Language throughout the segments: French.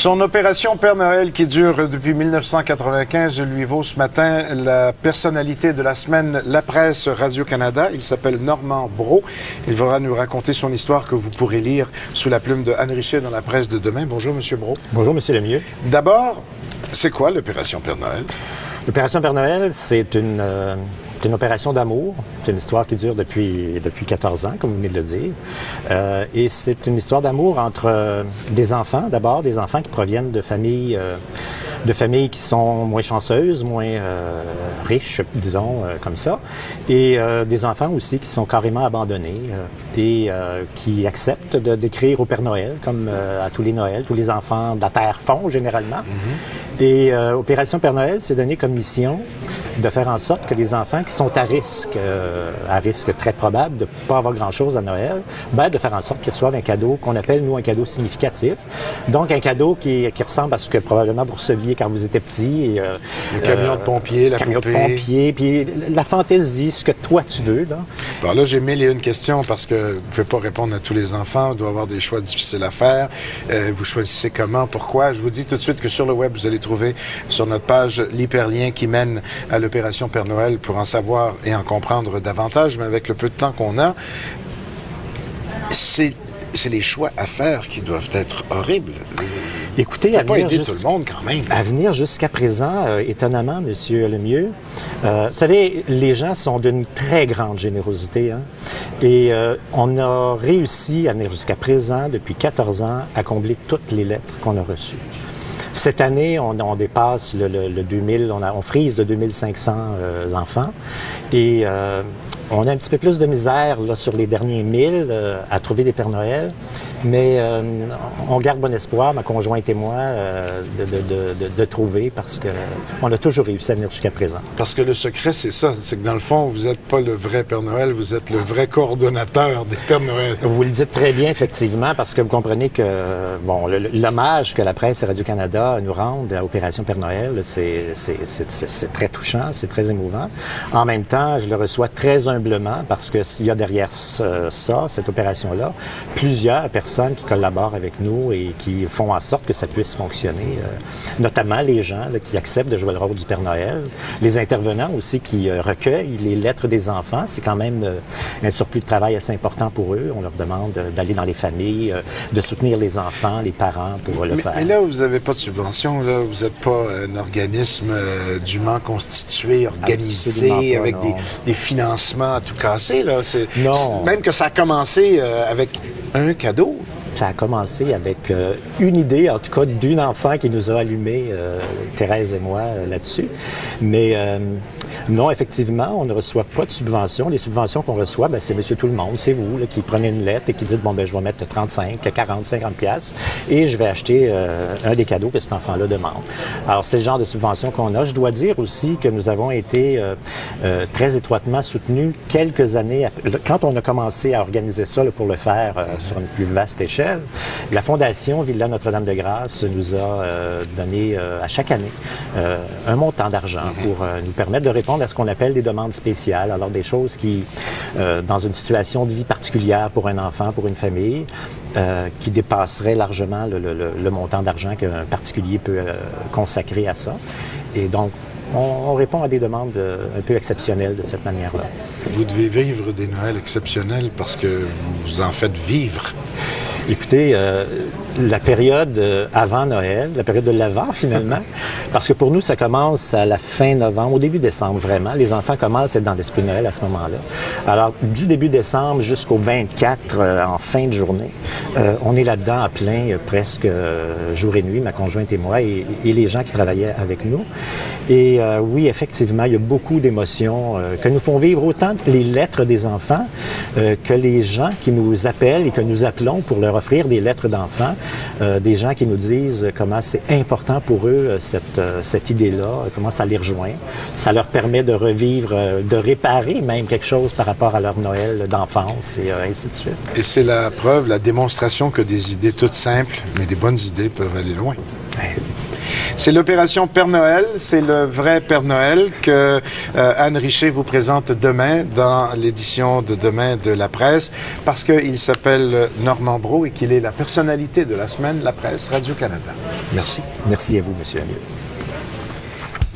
Son opération Père Noël, qui dure depuis 1995, lui vaut ce matin la personnalité de la semaine La Presse Radio-Canada. Il s'appelle Normand Brault. Il va nous raconter son histoire que vous pourrez lire sous la plume de Anne Richer dans la presse de demain. Bonjour, Monsieur Brault. Bonjour, Monsieur Lemieux. D'abord, c'est quoi l'opération Père Noël? L'opération Père Noël, c'est une opération d'amour. C'est une histoire qui dure depuis 14 ans, comme vous venez de le dire. Et c'est une histoire d'amour entre des enfants, d'abord, des enfants qui proviennent de familles qui sont moins chanceuses, moins riches, disons, comme ça, et des enfants aussi qui sont carrément abandonnés et qui acceptent d'écrire au Père Noël, comme à tous les Noëls, tous les enfants de la Terre font généralement. Mm-hmm. Et Opération Père Noël s'est donné comme mission de faire en sorte que les enfants qui sont à risque très probable de ne pas avoir grand-chose à Noël, de faire en sorte qu'ils reçoivent un cadeau qu'on appelle, nous, un cadeau significatif. Donc, un cadeau qui ressemble à ce que probablement vous receviez quand vous étiez petit. Le camion de pompier, la camion poupée. de pompier, puis la fantaisie, ce que toi tu veux. Là. Alors là, j'ai mille et une questions parce que vous ne pouvez pas répondre à tous les enfants. Vous doit avoir des choix difficiles à faire. Vous choisissez comment, pourquoi. Je vous dis tout de suite que sur le web, vous allez trouver sur notre page l'hyperlien qui mène à l'opération Père Noël pour en savoir et en comprendre davantage. Mais avec le peu de temps qu'on a, c'est les choix à faire qui doivent être horribles. Écoutez, à venir jusqu'à présent, étonnamment, M. Lemieux, vous savez, les gens sont d'une très grande générosité. Hein? Et on a réussi à venir jusqu'à présent, depuis 14 ans, à combler toutes les lettres qu'on a reçues. Cette année, on dépasse le 2000, on frise de 2500 enfants et on a un petit peu plus de misère là, sur les derniers 1000 à trouver des Pères Noël, mais on garde bon espoir, ma conjointe et moi, de trouver parce qu'on a toujours réussi à venir jusqu'à présent. Parce que le secret, c'est ça, c'est que dans le fond, vous n'êtes pas le vrai Père Noël, vous êtes le vrai coordonnateur des Pères Noël. Vous le dites très bien, effectivement, parce que vous comprenez que bon, l'hommage que la presse et Radio-Canada nous rendent à Opération Père Noël, c'est très touchant, c'est très émouvant. En même temps, je le reçois très humblement parce que s'il y a derrière cette opération-là, plusieurs personnes qui collaborent avec nous et qui font en sorte que ça puisse fonctionner, notamment les gens là, qui acceptent de jouer le rôle du Père Noël, les intervenants aussi qui recueillent les lettres des enfants. C'est quand même un surplus de travail assez important pour eux. On leur demande d'aller dans les familles, de soutenir les enfants, les parents pour le faire. Mais là, vous n'avez pas de subvention, là. Vous n'êtes pas un organisme dûment constitué, organisé, avec des financements à tout casser, là. Non. Même que ça a commencé avec un cadeau. Ça a commencé avec une idée, en tout cas, d'une enfant qui nous a allumé, Thérèse et moi, là-dessus. Mais non, effectivement, on ne reçoit pas de subventions. Les subventions qu'on reçoit, c'est Monsieur Tout-le-Monde, c'est vous, là, qui prenez une lettre et qui dites, je vais mettre 35, 40, 50 piastres et je vais acheter un des cadeaux que cet enfant-là demande. Alors, c'est le genre de subvention qu'on a. Je dois dire aussi que nous avons été très étroitement soutenus quelques années. Quand on a commencé à organiser ça là, pour le faire sur une plus vaste échelle, la Fondation Villa Notre-Dame-de-Grâce nous a donné à chaque année un montant d'argent pour nous permettre de répondre à ce qu'on appelle des demandes spéciales. Alors des choses qui, dans une situation de vie particulière pour un enfant, pour une famille, qui dépasserait largement le montant d'argent qu'un particulier peut consacrer à ça. Et donc, on répond à des demandes un peu exceptionnelles de cette manière-là. Vous devez vivre des Noëls exceptionnels parce que vous en faites vivre. Écoutez, la période avant Noël, la période de l'Avent finalement, parce que pour nous, ça commence à la fin novembre, au début décembre vraiment. Les enfants commencent à être dans l'esprit de Noël à ce moment-là. Alors, du début décembre jusqu'au 24, en fin de journée, on est là-dedans à plein, presque jour et nuit, ma conjointe et moi, et les gens qui travaillaient avec nous. Et oui, effectivement, il y a beaucoup d'émotions que nous font vivre autant les lettres des enfants que les gens qui nous appellent et que nous appelons pour leur offrir des lettres d'enfants, des gens qui nous disent comment c'est important pour eux cette idée-là, comment ça les rejoint. Ça leur permet de revivre, de réparer même quelque chose par rapport à leur Noël d'enfance et ainsi de suite. Et c'est la preuve, la démonstration que des idées toutes simples, mais des bonnes idées peuvent aller loin. Ouais. C'est l'opération Père Noël, c'est le vrai Père Noël que Anne Richer vous présente demain dans l'édition de demain de La Presse, parce qu'il s'appelle Normand Brault et qu'il est la personnalité de la semaine La Presse Radio-Canada. Merci. Merci à vous, M. Lemieux.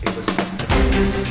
Et voici.